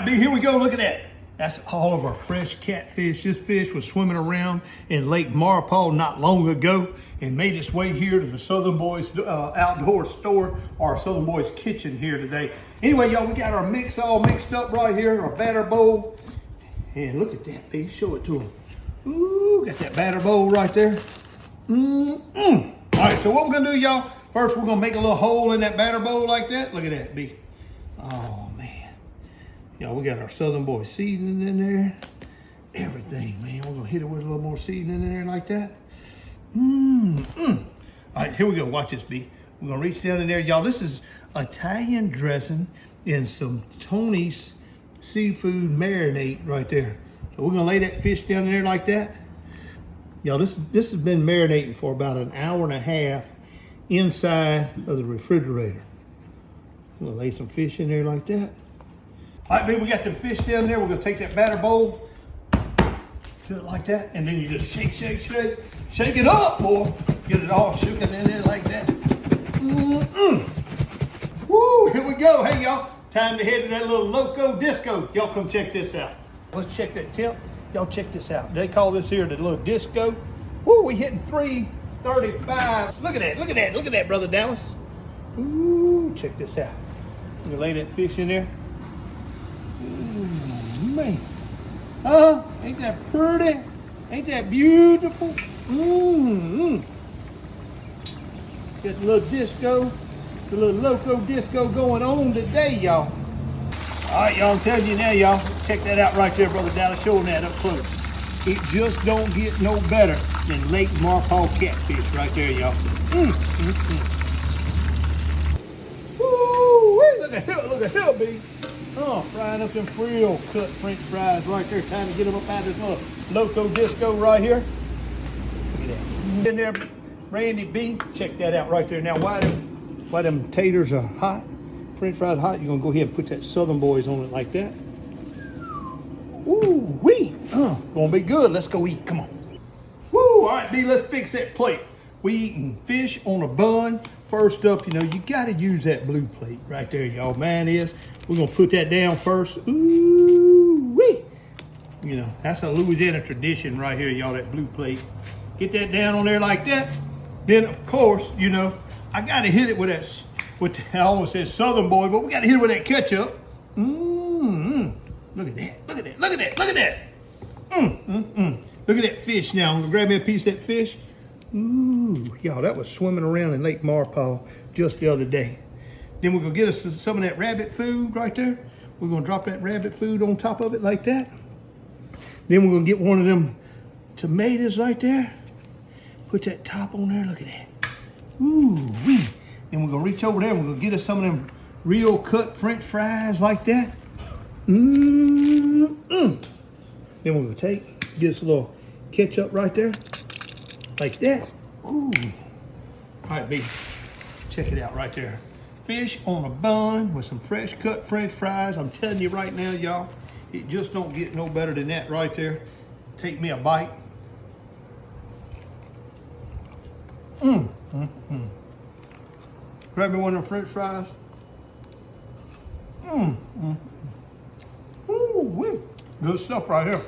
right, B, here we go. Look at that. That's all of our fresh catfish. This fish was swimming around in Lake Maurepas not long ago and made its way here to the Southern Boys outdoor store, our Southern Boys kitchen here today. Anyway, y'all, we got our mix all mixed up right here, our batter bowl. And look at that, B. Show it to them. Ooh, got that batter bowl right there. All right, so what we're gonna do, y'all, first we're gonna make a little hole in that batter bowl like that. Look at that, B. Oh, man. Y'all, we got our Southern Boy seasoning in there. Everything, man. We're gonna hit it with a little more seasoning in there like that. All right, here we go. Watch this, B. We're gonna reach down in there. Y'all, this is Italian dressing and some Tony's seafood marinade right there. So we're gonna lay that fish down in there like that. Y'all, this has been marinating for about an hour and a half inside of the refrigerator. I'm gonna lay some fish in there like that. All right, baby, we got the fish down there. We're gonna take that batter bowl, do it like that, and then you just shake, shake, shake. Shake it up, boy. Get it all shooken in there like that. Woo, here we go. Hey, y'all, time to head to that little loco disco. Y'all come check this out. Let's check that tip. Y'all check this out. They call this here the little disco. Woo, we hitting 335. Look at that, look at that, look at that, Brother Dallas. Ooh, check this out. I'm gonna lay that fish in there. Ooh, man. Ain't that pretty? Ain't that beautiful? Got the little disco, the little loco disco going on today, y'all. All right, y'all, I'm telling you now, y'all. Check that out right there, Brother Dallas, showing that up close. It just don't get no better than Lake Maurepas catfish right there, y'all. Woo, look at hell, B. Oh, frying up them real cut French fries right there. Time to get them up out of this little loco disco right here. Look at that. In there, Randy B. Check that out right there. Now, why them taters are hot, French fries hot, you're gonna go ahead and put that Southern Boys on it like that. Ooh, wee. Gonna be good. Let's go eat. Come on. Woo, all right, B, let's fix that plate. We eating fish on a bun. First up, you know, you gotta use that blue plate right there, y'all. Man is, we're gonna put that down first. Ooh, wee. You know, that's a Louisiana tradition right here, y'all, that blue plate. Get that down on there like that. Then, of course, you know, I gotta hit it with that, I almost said Southern Boy, but we gotta hit it with that ketchup. Look at that, look at that, look at that, look at that. Look at that fish now. I'm gonna grab me a piece of that fish. Ooh, y'all, that was swimming around in Lake Maurepas just the other day. Then we're gonna get us some of that rabbit food right there. We're gonna drop that rabbit food on top of it like that. Then we're gonna get one of them tomatoes right there. Put that top on there, look at that. Ooh, wee. Then we're gonna reach over there and we're gonna get us some of them real cut French fries like that. Then we're gonna get us a little ketchup right there. Like that. Ooh. All right, B. Check it out right there. Fish on a bun with some fresh cut French fries. I'm telling you right now, y'all, it just don't get no better than that right there. Take me a bite. Grab me one of them French fries. Ooh, good stuff right here.